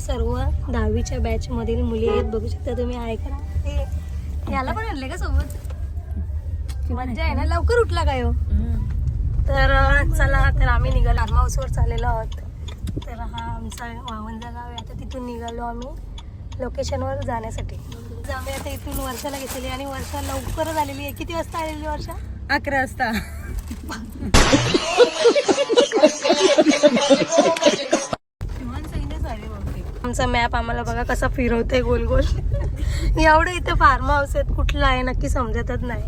सर्व 10वीच्या बॅच मधील मुली आहेत, बघू शकता तुम्ही. आहे का याला पण आणले का सोबत? मज्जा आहे ना. लवकर उठला काय हो? तर चला, तर आम्ही निघालो फार्म हाऊसवर चाललेलो आहोत. तर हा आमचा वावंजा गाव आहे. आता तिथून निघालो आम्ही लोकेशनवर जाण्यासाठी. आम्ही आता इथून वर्षाला घेतलेली आणि वर्षा लवकरच आलेली आहे. किती वाजता आलेली वर्षा? 11 वाजता. आमचा मॅप आम्हाला बघा कसा फिरवतोय गोल गोल. एवढं इथे फार्म हाऊस आहेत, कुठलं आहे नक्की समजतच नाही.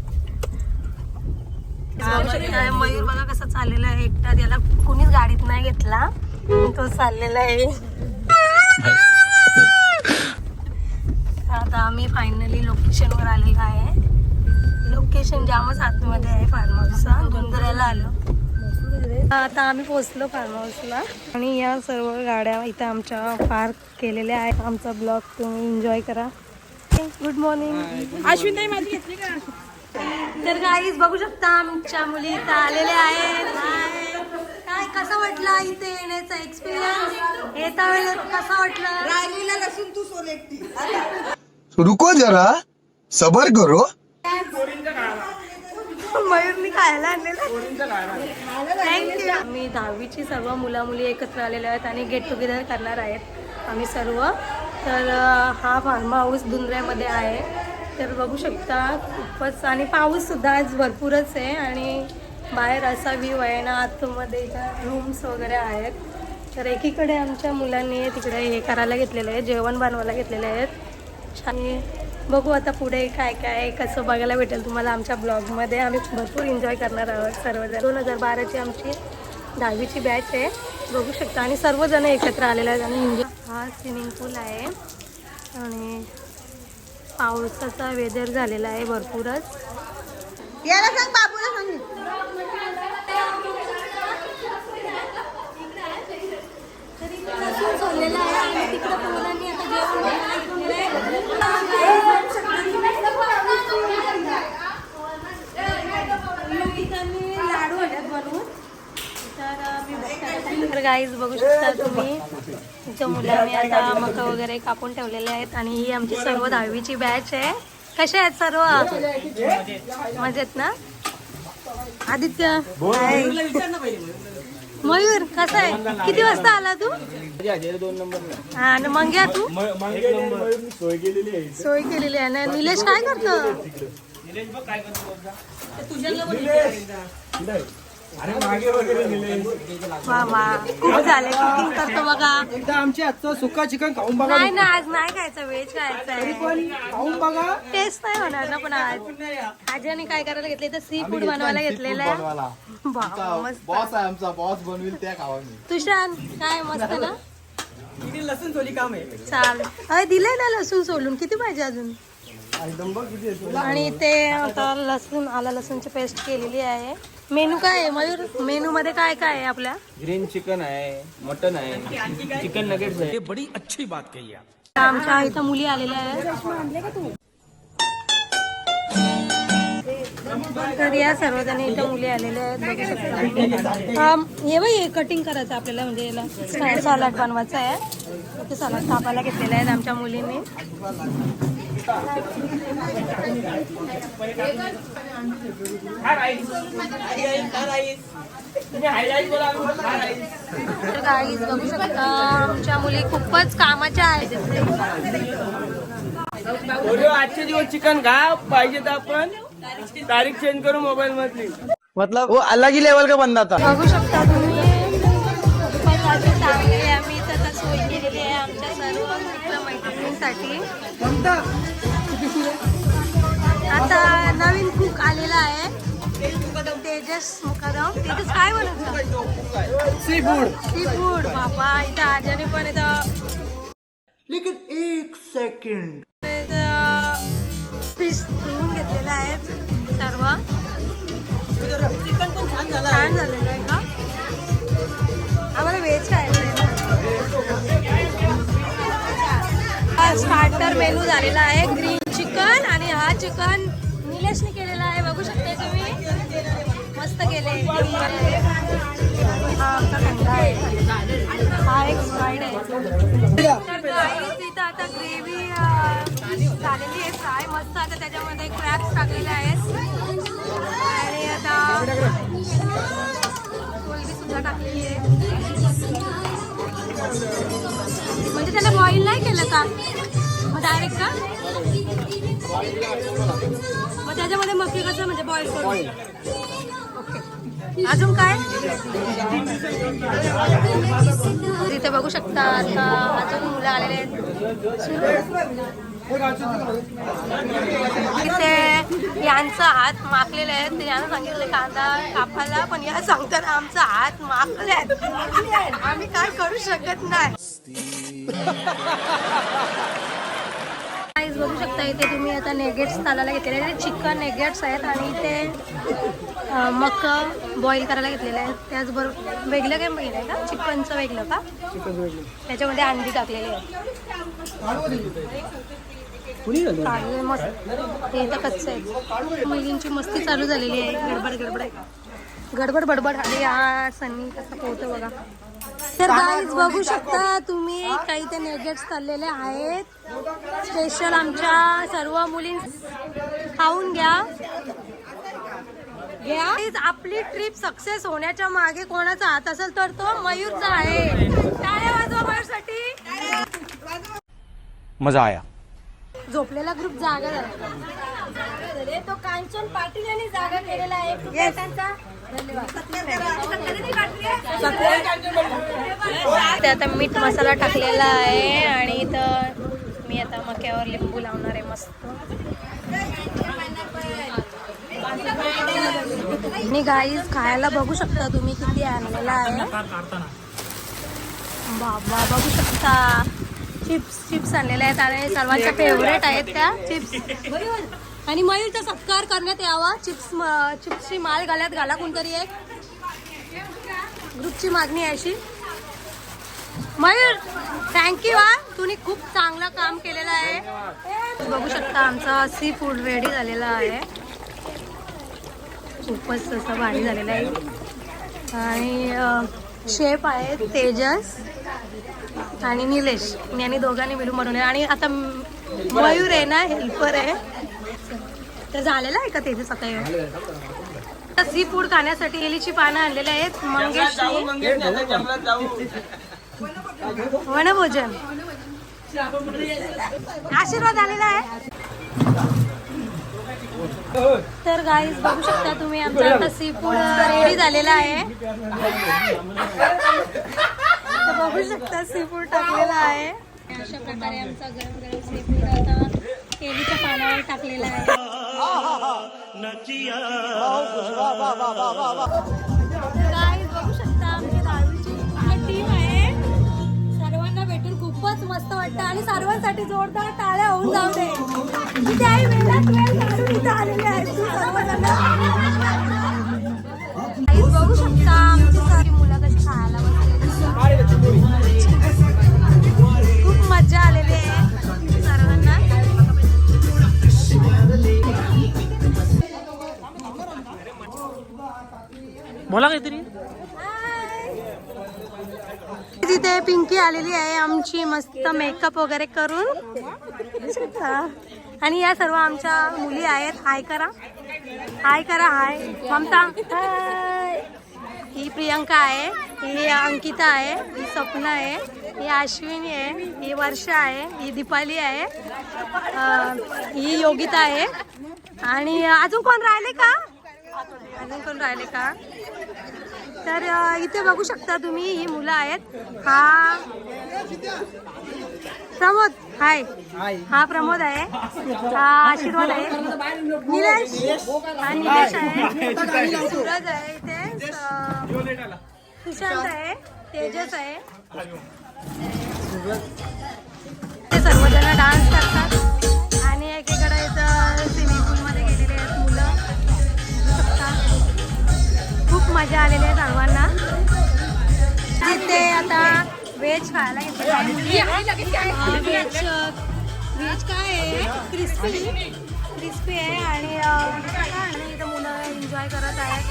मयूर बघा कसा चाललेला आहे एकटा. त्याला कुणीच गाडीत नाही घेतला, तो चाललेला आहे. आता आम्ही फायनली लोकेशनवर आलेलो आहे. लोकेशन जामच आतमध्ये आहे फार्म हाऊसचा. धुंदऱ्याला आलो. आता आम्ही पोहोचलो फार्म हाऊसला आणि या सर्व गाड्या इथं आमच्या पार्क केलेल्या आहेत. आमचा ब्लॉग तुम्ही एन्जॉय करा. Good morning. अश्विन माझी घेतली का? तर गाईज बघू शकता आमच्या मुली इथं आलेल्या आहेत. काय कसं वाटलं इथे येण्याचा एक्सपिरियन्स? येता वेळेला कसं वाटलं? राहिलेला लसूण तू सोल एकटी. रुको जरा सबर करो. मयूरनी खायला आणलेलं. थँक्यू. आम्ही 10वीची सर्व मुला मुली एकत्र आलेल्या आहेत आणि गेट टुगेदर करणार आहेत आम्ही सर्व. तर हा फार्म हाऊस धुंद्र्यामध्ये आहे. तर बघू शकता खूपच. आणि पाऊस सुद्धा आज भरपूरच आहे आणि बाहेर असा व्ह्यू आहे ना. आतमध्ये इथं रूम्स वगैरे आहेत. तर एकीकडे आमच्या मुलांनी तिकडे हे करायला घेतलेलं आहे, जेवण बनवायला घेतलेले आहेत. छान. बघू आता पुढे काय काय कसं बघायला भेटेल तुम्हाला आमच्या ब्लॉगमध्ये. आम्ही भरपूर एन्जॉय करणार आहोत सर्वजण. 2012ची आमची 10वीची बॅच आहे, बघू शकता. आणि सर्वजण एकत्र आलेले आहेत. आणि हा स्विमिंग पूल आहे आणि पावसाचा वेदर झालेला आहे भरपूरच. याला सांग, बाबूला सांग. सोडलेला आहे आणि तिकडं मुलांनी आता लाडू आणतात बनवून. तर गाईज बघू शकता तुम्ही, तिच्या मुलांनी आता मका वगैरे कापून ठेवलेले आहेत. आणि ही आमची सर्व 10वीची बॅच आहे. कशा आहेत सर्व? मजेत ना? आदित्य, मयूर कसा आहे? किती वाजता आला तू? 2 नंबर. हा आणि मग घ्या तू. सोय केलेली आहे ना. निलेश काय करतो? अरे मागे वगैरे वा वा, खूप झाले. कुकिंग करतो बघा. एकदा आमच्या हातचं सुका चिकन खाऊन बघा. नाही ना, आज नाही खायचं, व्हेज खायचं आहे. खाऊन बघा. टेस्ट नाही होणार ना. पण आज आजीने काय करायला घेतलं तर सी फूड बनवायला घेतलेलं आहे. मस्त. बॉस आहे आमचा, बॉस बनविल त्या खावा मी. तुषार काय मस्त ना. लसूण सोली काम आहे. चाल अरे दिलंय ना लसूण सोलून. किती पाहिजे अजून? आणि ते आता लसूण आला लसूणची पेस्ट केलेली आहे. मेनू काय आहे मयूर? मेनू मध्ये काय काय आहे आपल्या? ग्रीन चिकन आहे, मटन आहे, चिकन नगेट्स आहे. बडी अच्छी बात कही आप. आमच्या इथं मुली आलेल्या आहेत. तर या सर्वजण इथं मुली आलेल्या आहेत, बघू शकता. हे बाई हे कटिंग करायचं आपल्याला, म्हणजे याला सॅलड बनवायचं आहे. ते सॅलड कापायला घेतलेले आहेत आमच्या मुलींनी. तर गाईज बघू शकता आमच्या मुली खूपच कामाच्या आहेत. आजचे दिवस चिकन खा पाहिजे तर आपण तारीख चेंज करू मोबाईल मधली. मतलब वो अलग ही लेवल का बंदा था. बघू शकता तुम्ही खूपच अशी चांगली आम्ही आता सोय केलेली आहे आमच्या सर्व मित्र मैत्रिणींसाठी. आता नवीन कुक आलेला आहे, तेजस मुकरम. तेजस काय बनवतो? Seafood. बाबा इथं आजाने पण इथं लेकिन 1 सेकंड फिश धुवून घेतलेला आहे सर्व. चिकन पण छान झालं. छान झालेलं आहे का? आम्हाला व्हेज खायचं आहे. स्टार्टर मेनू झालेला आहे, ग्रीन चिकन. आणि हा चिकन निलेशने केलेला आहे, बघू शकता तुम्ही. मस्त केले. हा आमचा थंडा आहे. हा हा एक स्प्राईट आहे. तर guys, इथं आता ग्रेव्ही झालेली आहे फ्राय मस्त. आता त्याच्यामध्ये क्रॅब्स टाकलेले आहेत आणि आता कोलबी सुद्धा टाकलेली आहे. म्हणजे त्याला बॉईल नाही केलं का मग डायरेक्ट का मग त्याच्यामध्ये मक्की कसं म्हणजे बॉईल करून. ओके अजून काय इथे बघू शकता. आता अजून मुलं आलेले आहेत. इथे यांचा हात माखलेले आहेत. यानं सांगितलं कांदा कापायला पण या सांगतात आमचा हात माखले आहेत. आम्ही काय करू शकत नाही. बघू शकता इथे तुम्ही आता नेगेट्स तालाला घेतलेले चिकन नेगेट्स आहेत आणि इथे मका बॉईल करायला घेतलेले आहेत. त्याचबरोबर वेगळं काय माहिती आहे का चिकनचं वेगळं का त्याच्यामध्ये अंडी टाकलेली आहे. मस्त ते इथं कच्चं आहे. मुलींची मस्ती चालू झालेली आहे. गडबड गडबड आहे गडबड बडबड. आणि हा सन्नी कसा पोहतो बघा. तर गाईज बघू शकता तुम्ही काही ते नेगेट्स चाललेले आहेत. स्पेशल आमच्या सर्व मुली खाऊन घ्या. आपली ट्रिप सक्सेस होण्याच्या मागे कोणाचा हात असेल तर तो मयूरचा आहे. टाळ्या वाजवा मयूरसाठी. मजा आया. झोपलेला ग्रुप जागा झाला. तो कांचन पाटील यांनी जागा केलेला आहे. त्यांचा आता मीठ मसाला टाकलेला आहे आणि इथं मी आता मक्यावर लिंबू लावणार आहे मस्त. आणि गाईज खायला बघू शकता तुम्ही किती आणलेला आहे. बाबा बघू शकता चिप्स आणलेले आहेत आणि सर्वांच्या फेवरेट आहेत त्या चिप्स. आणि मयूरचा सत्कार करण्यात यावा. चिप्सची माल गळ्यात घाला कोणतरी एक. ग्रुपची मागणी आहे अशी. मयूर थँक्यू हा तुम्ही खूप चांगलं काम केलेलं आहे. बघू शकता आमचा सी फूड रेडी झालेला आहे. खूपच असं भारी झालेलं आहे. आणि शेफ आहेत तेजस आणि निलेश यांनी दोघांनी मिळून बनवले. आणि आता मयूर आहे ना हेल्पर आहे. तर झालेलं आहे का तेजस आता सी फूड खाण्यासाठी एलीची पानं आणलेली आहेत. मंगेश वनभोजन आशीर्वाद आलेला आहे. तर गाईज बघू शकता तुम्ही आमचा आता सी फूड रेडी झालेला आहे. बघू शकता सी फूड टाकलेला आहे. अशा प्रकारे आमचा गरम गरम सी फूड आता केळीच्या पानावर टाकलेला आहे. गाईज बघू शकता आमची दारूची टीम आहे. सर्वांना भेटून खूपच मस्त वाटतं आणि सर्वांसाठी जोरदार टाळ्या होऊन जाऊ दे. त्याही वेळात वेळ काढून इथं आलेले आहेत सर्वजण. बघू शकता आमची सारी मुलं कशी खायला बसलेली. खूप मजा आलेली आहे सर्वांना. बोला काहीतरी. तिथे पिंकी आलेली आहे आमची मस्त मेकअप वगैरे करून. आणि या सर्व आमच्या मुली आहेत. हाय करा हाय करा. हाय ममता. हाय. ही प्रियंका आहे. ही अंकिता आहे. ही सपना आहे. ही अश्विनी आहे. ही वर्षा आहे. ही दीपाली आहे. ही योगिता आहे. आणि अजून कोण राहिले का तर इथे बघू शकता तुम्ही ही मुलं आहेत. हा प्रमोद. हाय हा प्रमोद आहे. हा आशीर्वाद आहे. निलेश हा निलेश आहे. सूरज आहे. इथे सुशांत आहे. तेजस आहे. ते सर्वजण डान्स करतात आणि एकीकडे इथं स्विमिंग पूलमध्ये गेलेले आहेत मुलं. खूप मजा आलेली आहे सर्वांना. तिथे आता व्हेज खायला व्हेज काय आहे क्रिस्पी आहे आणि इथं मुलं एन्जॉय करत आहेत.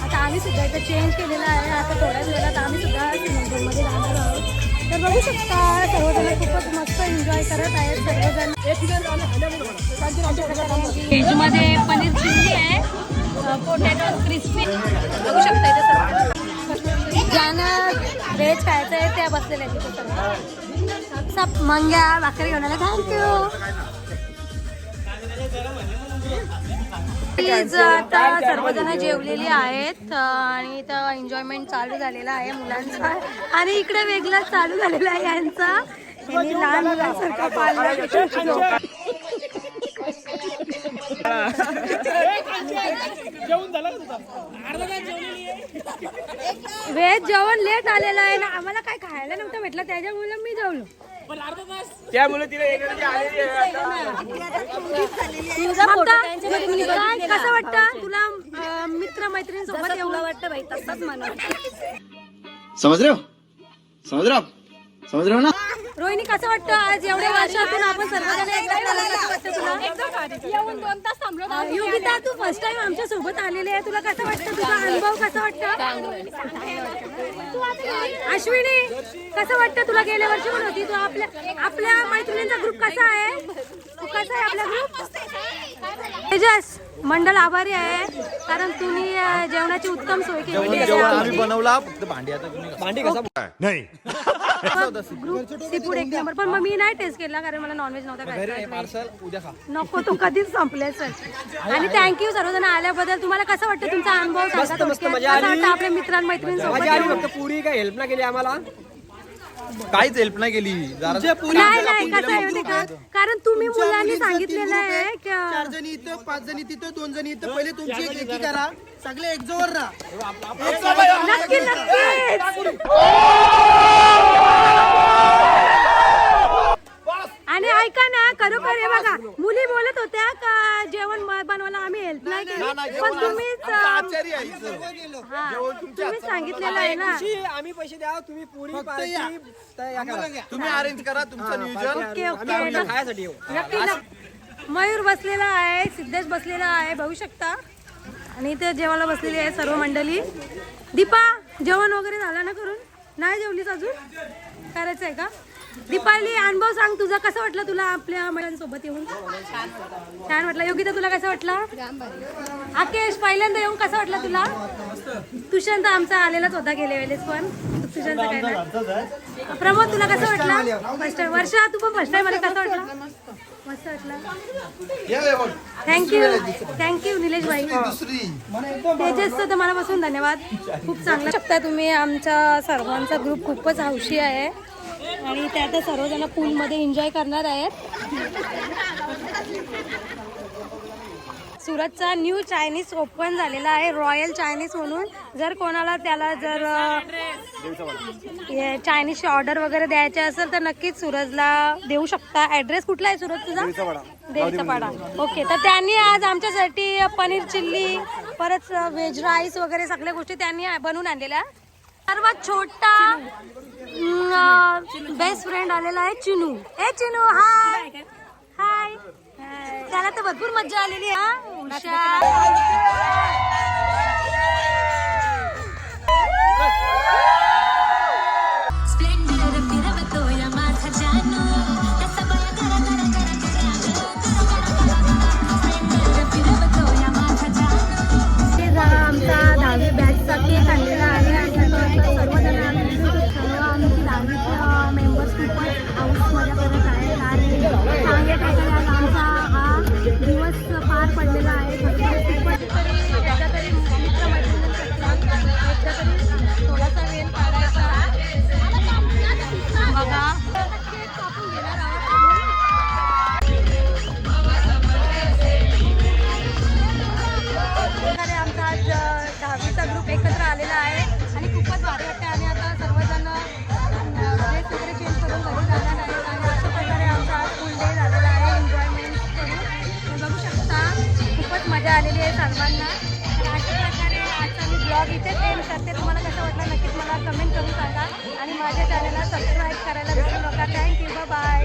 आता आम्ही सुद्धा इथं चेंज केलेलं आहे. आता थोड्याच वेळात आम्ही सुद्धा स्विमिंग पूलमध्ये जाणार आहोत. तर बघू शकता सर्वजण खूपच मस्त एन्जॉय करत आहेत सर्वजण. व्हेजमध्ये पनीर चिल्ली आहे, पोटॅटो क्रिस्पी बघू शकता इथे सर्व. ज्यांना व्हेज खायचं आहे त्या बसलेल्या आहेत तिथे सर्व. सब मंग्या भाकरी घेऊन आल्या. थँक्यू. आता सर्वजण जेवलेली आहेत आणि इथं एन्जॉयमेंट चालू झालेला आहे मुलांचा. आणि इकडे वेगळाच चालू झालेला आहे यांचा. यांनी लहान मुलांसारखा पाळला. व्हेज जेवण लेट आलेलं आहे ना, आम्हाला काय खायला नव्हतं भेटलं त्याच्यामुळे मी जेवलो. त्यामुळे तिला काय कसं वाटतं तुला मित्र मैत्रिणींसोबत एवढं वाटतं बाई? तसंच म्हणा. समज रहे हो ना. रोहिणी कसं वाटतं आज एवढ्या वर्षातून आपण सर्वजण कसं वाटतं तुला? येऊन 2 तास थांबलो. योगिता तू फर्स्ट टाइम आमच्या सोबत आलेली आहे, तुला कसं वाटतं? तुझा अनुभव कसा वाटतं? अश्विनी कसं वाटतं तुला? गेल्या वर्षी पण होती तू. आपल्या मैत्रिणींचा ग्रुप कसा आहे? तू कसा आहे आपला ग्रुप? तेजस मंडल आभारी आहे कारण तुम्ही जेवणाची उत्तम सोय केली आहे. आम्ही बनवला फक्त भांडी कसा नहीं. ग्रुप सी फूड एक नंबर. पण मग मी नाही टेस्ट केला कारण मला नॉनव्हेज नव्हता खायचं. पार्सल उद्या खा. नको तो कधीच संपलेच. आणि थँक्यू सर्वजण आल्याबद्दल. तुम्हाला कसं वाटतं तुमचा अनुभव सांगा थोडक्यात. कसं वाटतं आपल्या मित्रांमैत्रिणींसोबत? पुरी काय हेल्प नाही केली आम्हाला, काहीच हेल्प नाही केली. नाही कसं आहे माहिती का, कारण तुम्ही मुलांनी सांगितलेलं आहे की 4 जणी इथं, 5 जणी तिथं, 2 जणी इथं. पहिले तुमची एकी करा, सगळे एक जोर राहा. नक्की नक्कीच. आणि ऐका ना, खरोखर हे बघा मुली बोलत होत्या का जेवण बनवायला आम्ही हेल्प नाही केली, पण तुम्हीच तुम्ही सांगितलेलं आहे ना. आम्ही पैसे द्या, तुम्ही पुरी तुम्ही अरेंज करा तुमचं नियोजन. ओके ओके खायसाठी नक्की नक्की. मयूर बसलेला आहे, सिद्धेश बसलेला आहे बघू शकता. आणि इथे जेवायला बसलेली आहे सर्व मंडळी. दीपा जेवण वगैरे झालं ना करून? नाही जेवलीच अजून? करायचं आहे का? दीपाली अनुभव सांग तुझा, कसं वाटलं तुला आपल्या महिलांसोबत येऊन? छान वाटलं. योगिता तुला कसं वाटलं? आकेश पहिल्यांदा येऊन कसं वाटलं तुला? तुषांत आमचा आलेलाच होता गेल्या वेळेस पण. तुषांत काय नाही. प्रमोद तुला कसं वाटलं? First time. वर्षा तू पण फर्स्ट टाइम मला कसं वाटलं? मस्त वाटलं. थँक्यू निलेश भाई. तेजसचं तर मनापासून धन्यवाद. खूप चांगलं शकता तुम्ही. आमचा सर्वांचा ग्रुप खूपच हौशी आहे आणि ते आता सर्वजण पूलमध्ये एन्जॉय करणार आहेत. सुरतचा न्यू चायनीज ओपन झालेला आहे, रॉयल चायनीज म्हणून. जर कोणाला त्याला जर चायनीजची ऑर्डर वगैरे द्यायची असेल तर नक्कीच सूरजला देऊ शकता. ॲड्रेस कुठला आहे सूरज तुझा? देवीचा पाडा. ओके. तर त्यांनी आज आमच्यासाठी पनीर चिल्ली, परत व्हेज राईस वगैरे सगळ्या गोष्टी त्यांनी बनवून आणलेल्या. सर्वात छोटा बेस्ट फ्रेंड आलेला आहे चिनू. ए चिनू हाय. हाय. त्याला तर भरपूर मजा आलेली आहे. आमचा 10वी बॅचचा केक आणलेला आहे आणि सर्वजण आमची 10वीचे मेंबर्स खूपच हाऊसमध्ये करत आहेत आणि चांगल्या ठिकाणी आज आमचा हा दिवस पार पडलेला आहे. खूपच तरी मित्रमैत्रिणींसाठी एकदा तरी थोडासा वेळ काढायचा. बघा केक कापून घेणार आहोत. आमचा आज 10वीचा ग्रुप एकत्र आलेला आहे आणि खूपच भारी वाटते. आणि आता सर्वजण ड्रेस वगैरे चेंज करून घरी जाणार आहेत आणि अशा प्रकारे आमचा आज फुल डे झालेला आहे एन्जॉयमेंट करून. हे बघू शकता खूपच मजा आलेली आहे सर्वांना. तर अशा प्रकारे आजचा मी ब्लॉग इथेच एंड करते. तुम्हाला कसं वाटलं नक्कीच मला कमेंट करून सांगा आणि माझ्या चॅनलला सबस्क्राईब करायला विसरू नका. थँक्यू. बाय.